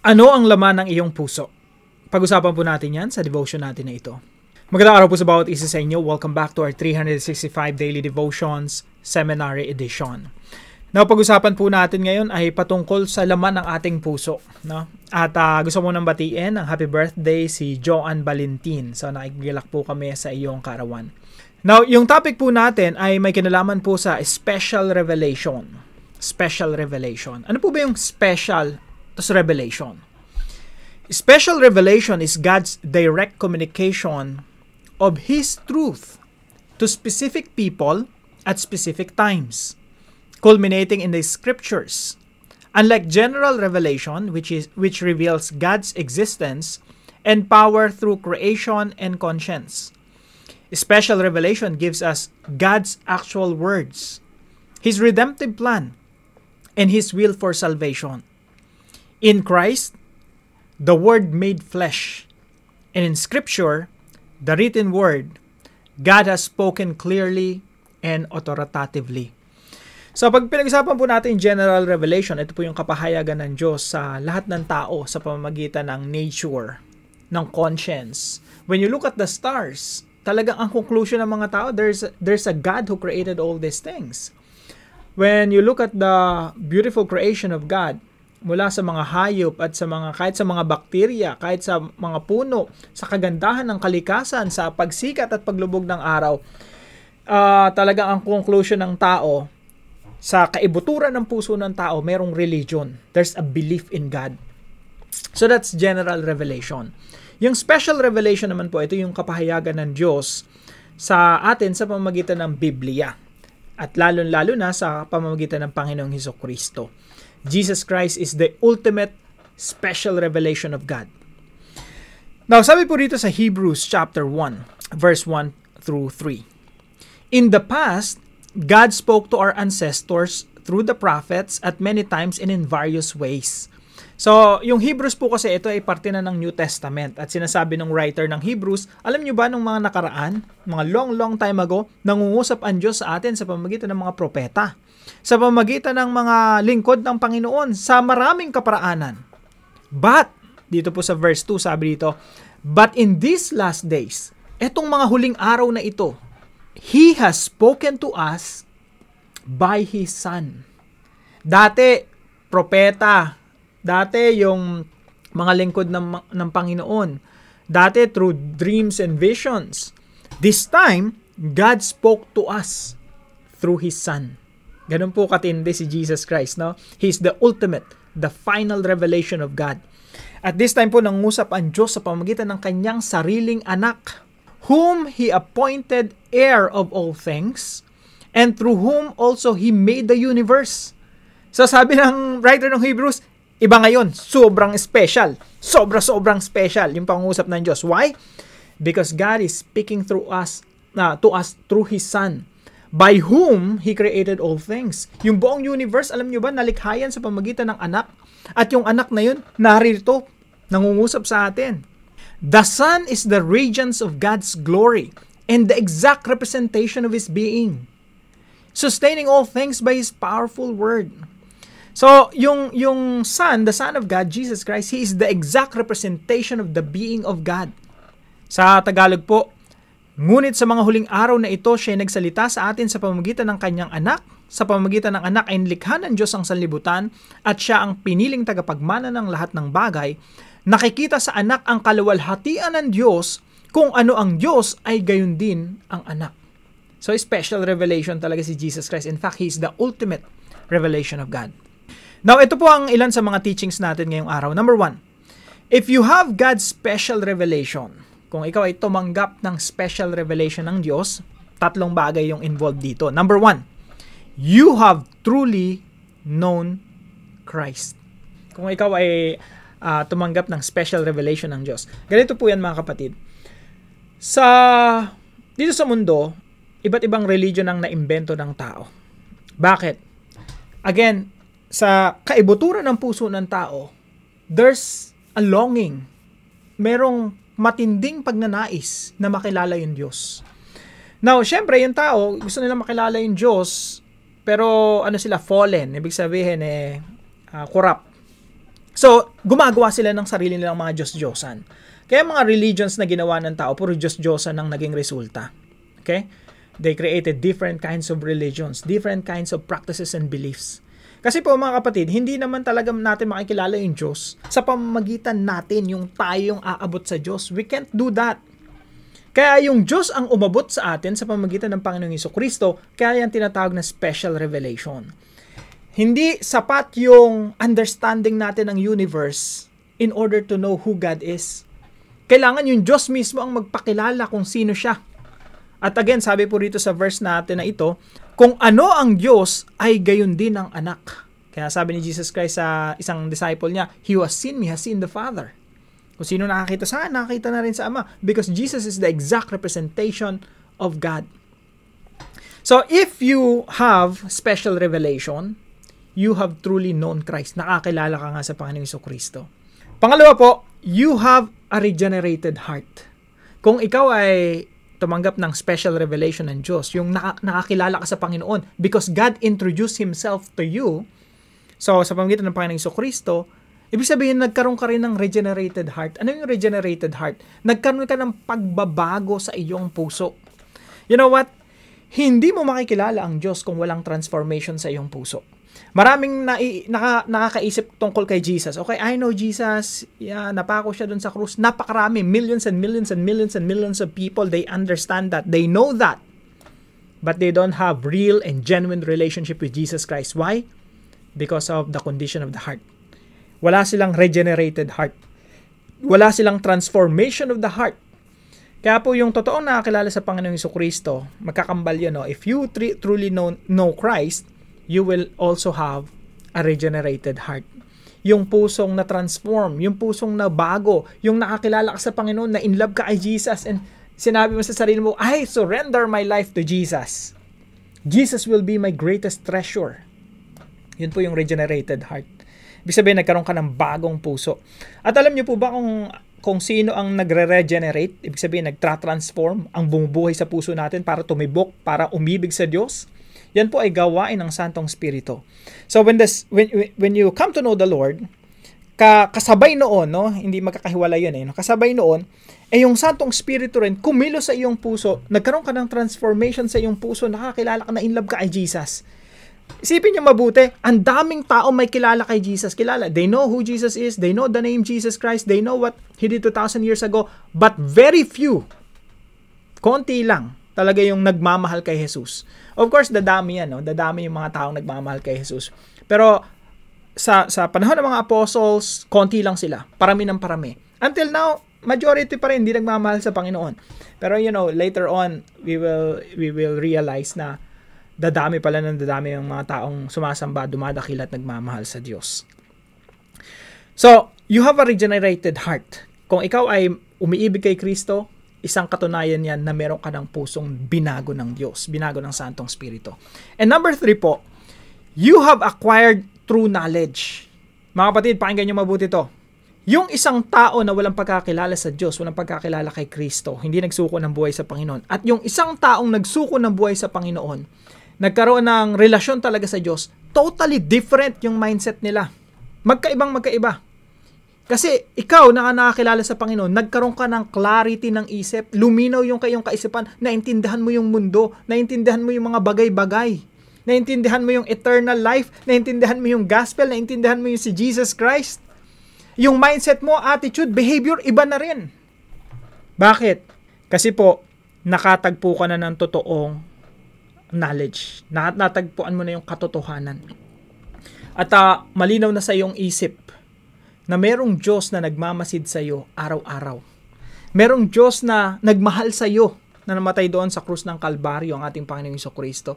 Ano ang laman ng iyong puso? Pag-usapan po natin yan sa devotion natin na ito. Magandang araw po sa bawat isa sa inyo. Welcome back to our 365 Daily Devotions Seminary Edition. Now, pag-usapan po natin ngayon ay patungkol sa laman ng ating puso. No? At gusto mo nang batiin ang happy birthday si Joan Valentin. So, nakikilak po kami sa iyong kaarawan. Now, yung topic po natin ay may kinalaman po sa special revelation. Special revelation. Ano po ba yung special revelation? Special revelation is God's direct communication of His truth to specific people at specific times, culminating in the scriptures. Unlike general revelation, which reveals God's existence and power through creation and conscience, special revelation gives us God's actual words, His redemptive plan, and His will for salvation. In Christ, the Word made flesh, and in Scripture, the written Word, God has spoken clearly and authoritatively. So pag pinag-usapan po natin general revelation, ito po yung kapahayagan ng Diyos sa lahat ng tao sa pamamagitan ng nature, ng conscience. When you look at the stars, talagang ang conclusion ng mga tao, there's a God who created all these things. When you look at the beautiful creation of God, mula sa mga hayop at kahit sa mga bakterya, kahit sa mga puno, sa kagandahan ng kalikasan, sa pagsikat at paglubog ng araw, talagang ang conclusion ng tao, sa kaibuturan ng puso ng tao, merong religion. There's a belief in God. So that's general revelation. Yung special revelation naman po, ito yung kapahayagan ng Diyos sa atin sa pamamagitan ng Biblia. At lalo-lalo na sa pamamagitan ng Panginoong Hesukristo. Jesus Christ is the ultimate special revelation of God. Now, sabi po dito sa Hebrews chapter 1, verse 1 through 3. In the past, God spoke to our ancestors through the prophets at many times and in various ways. So, yung Hebrews po kasi ito ay parte na ng New Testament. At sinasabi ng writer ng Hebrews, alam nyo ba nung mga nakaraan, mga long time ago, nangungusap ang Diyos sa atin sa pamamagitan ng mga propeta, sa pamamagitan ng mga lingkod ng Panginoon sa maraming kaparaanan. But, dito po sa verse 2, sabi dito, but in these last days, etong mga huling araw na ito, He has spoken to us by His Son. Dati, propeta. Dati, yung mga lingkod ng Panginoon. Dati, through dreams and visions. This time, God spoke to us through His Son. Ganun po katindi si Jesus Christ, no? He's the ultimate, the final revelation of God. At this time po, nangusap ang Diyos sa pamamagitan ng kanyang sariling anak, whom He appointed heir of all things, and through whom also He made the universe. So sabi ng writer ng Hebrews, iba ngayon, sobrang special. Sobrang special yung pangungusap ng Diyos. Why? Because God is speaking to us through His Son, by whom He created all things. Yung buong universe, alam nyo ba, nalikhayan sa pamagitan ng anak. At yung anak na yun, narito, nangungusap sa atin. The Son is the radiance of God's glory and the exact representation of His being, sustaining all things by His powerful word. So, yung Son, the Son of God, Jesus Christ, He is the exact representation of the being of God. Sa Tagalog po, ngunit sa mga huling araw na ito, siya ay nagsalita sa atin sa pamamagitan ng kanyang anak. Sa pamamagitan ng anak ay nilikha ng Diyos ang sanlibutan at siya ang piniling tagapagmana ng lahat ng bagay. Nakikita sa anak ang kaluwalhatian ng Diyos, kung ano ang Diyos ay gayon din ang anak. So, special revelation talaga si Jesus Christ. In fact, He is the ultimate revelation of God. Now, ito po ang ilan sa mga teachings natin ngayong araw. Number 1, if you have God's special revelation, kung ikaw ay tumanggap ng special revelation ng Diyos, tatlong bagay yung involved dito. Number 1, you have truly known Christ. Kung ikaw ay tumanggap ng special revelation ng Diyos. Ganito po yan mga kapatid. Dito sa mundo, iba't ibang religion ang naimbento ng tao. Bakit? Again, sa kaibuturan ng puso ng tao, there's a longing. Merong matinding pagnanais na makilala yung Diyos. Now, syempre, yung tao, gusto nila makilala yung Diyos, pero sila, fallen. Ibig sabihin, corrupt. So, gumagawa sila ng sarili nilang mga Diyos-Diyosan. Kaya mga religions na ginawa ng tao, puro Diyos-Diyosan ang naging resulta. Okay? They created different kinds of religions, different kinds of practices and beliefs. Kasi po mga kapatid, hindi naman talaga natin makikilala yung Diyos sa pamamagitan natin, yung tayo yung aabot sa Diyos. We can't do that. Kaya yung Diyos ang umabot sa atin sa pamamagitan ng Panginoong Jesucristo, kaya yan tinatawag na special revelation. Hindi sapat yung understanding natin ng universe in order to know who God is. Kailangan yung Diyos mismo ang magpakilala kung sino siya. At again, sabi po rito sa verse natin na ito, kung ano ang Diyos ay gayon din ang anak. Kaya sabi ni Jesus Christ sa isang disciple niya, He who has seen me has seen the Father. Kung sino nakakita sa akin, nakakita na rin sa Ama. Because Jesus is the exact representation of God. So if you have special revelation, you have truly known Christ. Nakakilala ka nga sa Panginoong Jesucristo. Pangalawa po, you have a regenerated heart. Kung ikaw ay tumanggap ng special revelation ng Diyos, yung nakakilala ka sa Panginoon because God introduced Himself to you, so sa pamamagitan ng Panginoong Jesucristo, ibig sabihin nagkaroon ka rin ng regenerated heart. Ano yung regenerated heart? Nagkaroon ka ng pagbabago sa iyong puso. You know what? Hindi mo makikilala ang Diyos kung walang transformation sa iyong puso. Maraming nakakaisip tungkol kay Jesus. Okay, I know Jesus. Yeah, napako siya dun sa krus. Napakarami. Millions and millions and millions and millions of people. They understand that. They know that. But they don't have real and genuine relationship with Jesus Christ. Why? Because of the condition of the heart. Wala silang regenerated heart. Wala silang transformation of the heart. Kaya po yung totoong nakakilala sa Panginoong Jesucristo, magkakambal yun. No? If you truly know Christ, you will also have a regenerated heart. Yung pusong na-transform, yung pusong na bago, yung nakakilala ka sa Panginoon, na in love ka kay Jesus, and sinabi mo sa sarili mo, I surrender my life to Jesus. Jesus will be my greatest treasure. Yun po yung regenerated heart. Ibig sabihin, nagkaroon ka ng bagong puso. At alam niyo po ba kung sino ang nagre-regenerate? Ibig sabihin, nagtra-transform ang bumubuhay sa puso natin para tumibok, para umibig sa Diyos? Yan po ay gawain ng Santong Espiritu. So when you come to know the Lord, kasabay noon, no, hindi magkakahiwalay yan no, kasabay noon, yung Santong Espiritu rin kumilos sa iyong puso, nagkaroon ka ng transformation sa iyong puso, nakakilala ka na in love ka kay Jesus. Isipin niyo mabuti, ang daming tao may kilala kay Jesus. They know who Jesus is, they know the name Jesus Christ, they know what He did 2,000 years ago, but very few, konti lang, talaga yung nagmamahal kay Jesus. Of course, dadami yan, no? Dadami yung mga taong nagmamahal kay Jesus. Pero sa panahon ng mga apostles, konti lang sila. Parami ng parami. Until now, majority pa rin hindi nagmamahal sa Panginoon. Pero later on, we will realize na dadami pala ng dadami yung mga taong sumasamba, dumadakil at nagmamahal sa Diyos. So, you have a regenerated heart. Kung ikaw ay umiibig kay Kristo, isang katunayan yan na meron ka ng pusong binago ng Diyos, binago ng Santong Espiritu. And number 3 po, you have acquired true knowledge. Mga kapatid, pakinggan nyo mabuti to. Yung isang tao na walang pagkakilala sa Diyos, walang pagkakilala kay Kristo, hindi nagsuko ng buhay sa Panginoon, at yung isang taong nagsuko ng buhay sa Panginoon, nagkaroon ng relasyon talaga sa Diyos, totally different yung mindset nila. Magkaiba. Kasi ikaw na nakakilala sa Panginoon, nagkaroon ka ng clarity ng isip, luminaw yung kayong kaisipan, naintindihan mo yung mundo, naintindihan mo yung mga bagay-bagay, naintindihan mo yung eternal life, naintindihan mo yung gospel, naintindihan mo yung si Jesus Christ. Yung mindset mo, attitude, behavior, iba na rin. Bakit? Kasi po, nakatagpo ka na ng totoong knowledge. Natagpuan mo na yung katotohanan. At malinaw na sa iyong isip na merong Diyos na nagmamasid sa iyo araw-araw. Merong Diyos na nagmahal sa iyo na namatay doon sa krus ng Kalbaryo, ang ating Panginoong Jesucristo.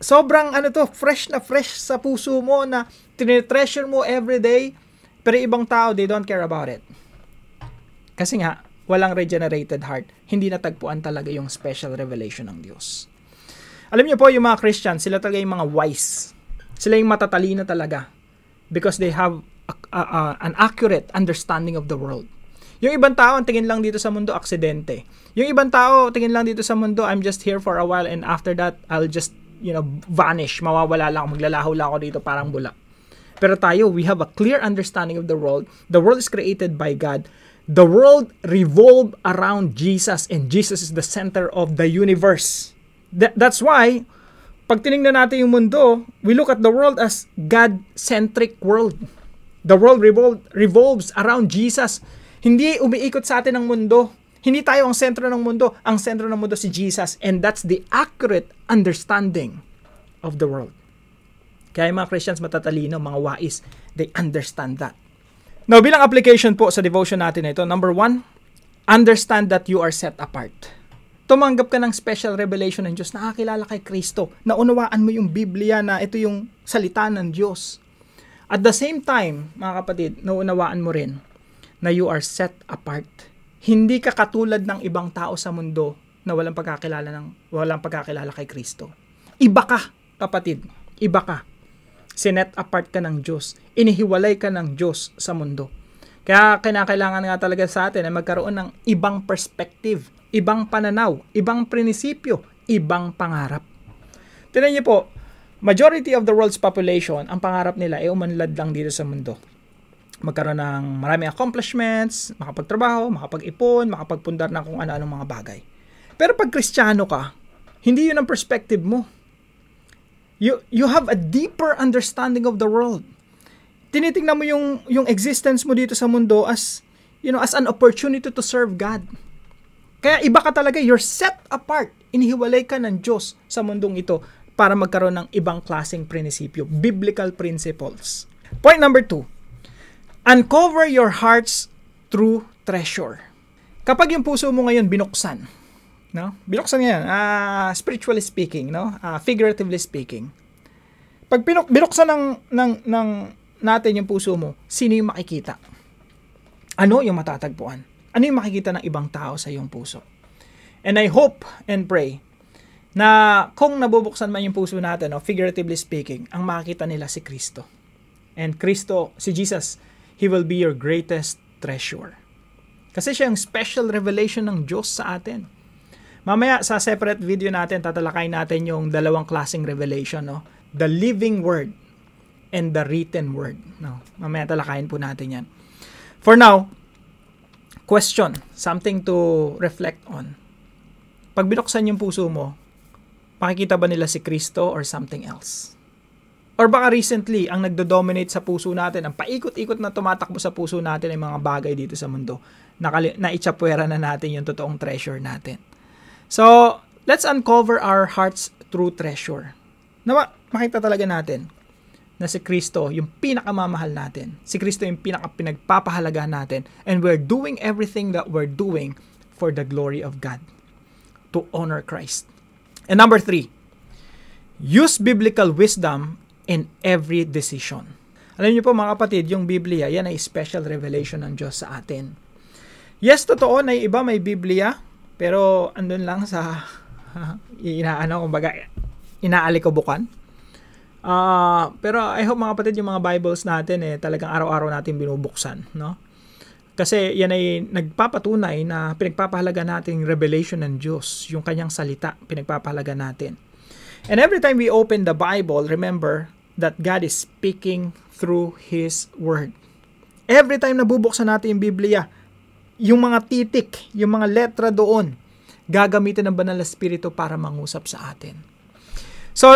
Sobrang fresh na fresh sa puso mo na tinitreasure mo everyday, pero ibang tao, they don't care about it. Kasi nga, walang regenerated heart, hindi natagpuan talaga yung special revelation ng Diyos. Alam niyo po, yung mga Christians, sila talaga yung mga wise. Sila yung matatalino talaga because they have an accurate understanding of the world. Yung ibang tao, ang tingin lang dito sa mundo, aksidente. Yung ibang tao, tingin lang dito sa mundo, I'm just here for a while and after that, I'll just, vanish. Mawawala lang ako, maglalaho lang ako dito parang bula. Pero tayo, we have a clear understanding of the world. The world is created by God. The world revolves around Jesus, and Jesus is the center of the universe. That's why, pag tinignan natin yung mundo, we look at the world as God-centric world. The world revolves around Jesus. Hindi umiikot sa atin ang mundo. Hindi tayo ang sentro ng mundo. Ang sentro ng mundo si Jesus. And that's the accurate understanding of the world. Kaya mga Christians matatalino, mga wais, they understand that. Now, bilang application po sa devotion natin na ito, number 1, understand that you are set apart. Tumanggap ka ng special revelation ng Diyos, nakakilala kay Kristo, naunawaan mo yung Biblia na ito yung salita ng Diyos. At the same time, mga kapatid, naunawaan mo rin na you are set apart. Hindi ka katulad ng ibang tao sa mundo na walang pagkakilala kay Kristo. Iba ka, kapatid. Iba ka. Sinet apart ka ng Diyos. Inihiwalay ka ng Diyos sa mundo. Kaya kinakailangan nga talaga sa atin ay magkaroon ng ibang perspective, ibang pananaw, ibang prinsipyo, ibang pangarap. Tingnan niyo po, majority of the world's population, ang pangarap nila ay umanlad lang dito sa mundo. Magkaroon ng maraming accomplishments, makapagtrabaho, makapag-ipon, makapagpundar ng kung ano-anong mga bagay. Pero pag Kristiyano ka, hindi yun ang perspective mo. You have a deeper understanding of the world. Tinitingnan mo yung existence mo dito sa mundo as an opportunity to serve God. Kaya iba ka talaga, you're set apart. Inihiwalay ka ng Diyos sa mundong ito para magkaroon ng ibang klaseng prinsipyo, biblical principles. Point number 2, uncover your heart's true treasure. Kapag yung puso mo ngayon binuksan, no? Binuksan ngayon, spiritually speaking, no? Figuratively speaking. Pag binuksan ng natin yung puso mo, sino yung makikita? Ano yung matatagpuan? Ano yung makikita ng ibang tao sa iyong puso? And I hope and pray na kung nabubuksan man yung puso natin, no, figuratively speaking, ang makikita nila si Kristo. And Kristo, si Jesus, He will be your greatest treasure. Kasi siya yung special revelation ng Diyos sa atin. Mamaya sa separate video natin, tatalakay natin yung dalawang klaseng revelation, no? The living word and the written word. No? Mamaya talakayin po natin yan. For now, question, something to reflect on. Pag binuksan yung puso mo, makikita ba nila si Kristo or something else? Or baka recently, ang nagdo-dominate sa puso natin, ang paikot-ikot na tumatakbo sa puso natin ay mga bagay dito sa mundo. Naitsapwera na natin yung totoong treasure natin. So, let's uncover our heart's true treasure. Makita talaga natin na si Kristo yung pinakamamahal natin. Si Kristo yung pinagpapahalaga natin. And we're doing everything that we're doing for the glory of God. To honor Christ. And number 3, use biblical wisdom in every decision. Alam niyo po mga kapatid, yung Biblia, yan ay special revelation ng Diyos sa atin. Yes, totoo na iba may Biblia, pero andun lang sa inaalikobukan. Pero I hope mga kapatid, yung mga Bibles natin talagang araw-araw natin binubuksan, no? Kasi yan ay nagpapatunay na pinagpapahalaga natin yung revelation ng Diyos, yung kanyang salita, pinagpapahalaga natin. And every time we open the Bible, remember that God is speaking through His Word. Every time nabubuksan natin yung Biblia, yung mga titik, yung mga letra doon, gagamitin ng Banal na Espiritu para mangusap sa atin. So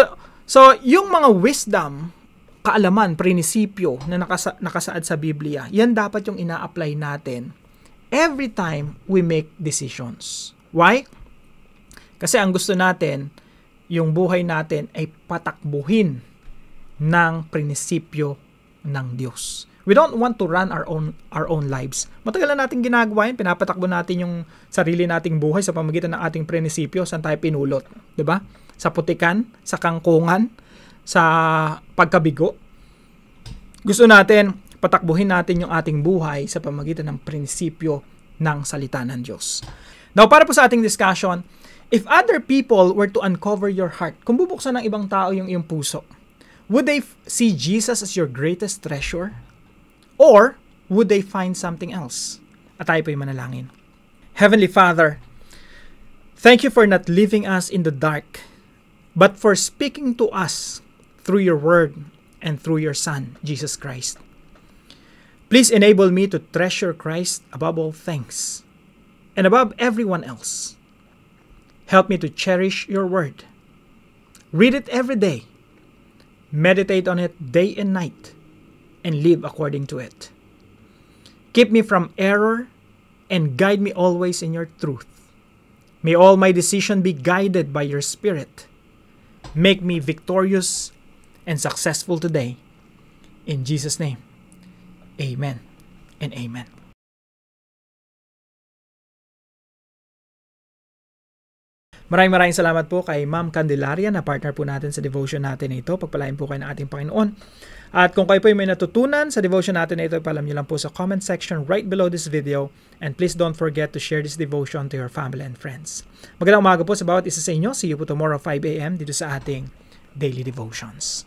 yung mga wisdom, kaalaman, prinsipyo na nakasaad sa Biblia, yan dapat yung ina-apply natin every time we make decisions. Why? Kasi ang gusto natin, yung buhay natin ay patakbuhin ng prinsipyo ng Diyos. We don't want to run our own lives. Matagal na natin ginagawa yun, pinapatakbo natin yung sarili nating buhay sa pamamagitan ng ating prinsipyo, saan tayo pinulot, 'di ba? Sa putikan, sa kangkungan, sa pagkabigo. Gusto natin patakbuhin natin yung ating buhay sa pamamagitan ng prinsipyo ng salita ng Diyos. Now, para po sa ating discussion, if other people were to uncover your heart, kung bubuksan ng ibang tao yung iyong puso, would they see Jesus as your greatest treasure? Or would they find something else? At tayo po'y manalangin. Heavenly Father, thank you for not leaving us in the dark, but for speaking to us through your word and through your Son, Jesus Christ. Please enable me to treasure Christ above all things and above everyone else. Help me to cherish your word. Read it every day. Meditate on it day and night and live according to it. Keep me from error and guide me always in your truth. May all my decisions be guided by your Spirit. Make me victorious and successful today. In Jesus' name, amen and amen. Maraming salamat po kay Ma'am Candelaria na partner po natin sa devotion natin na ito. Pagpalain po kayo ng ating Panginoon. At kung kayo po may natutunan sa devotion natin na ito, ipalam nyo lang po sa comment section right below this video. And please don't forget to share this devotion to your family and friends. Magandang umaga po sa bawat isa sa inyo. See you po tomorrow 5 a.m. dito sa ating Daily Devotions.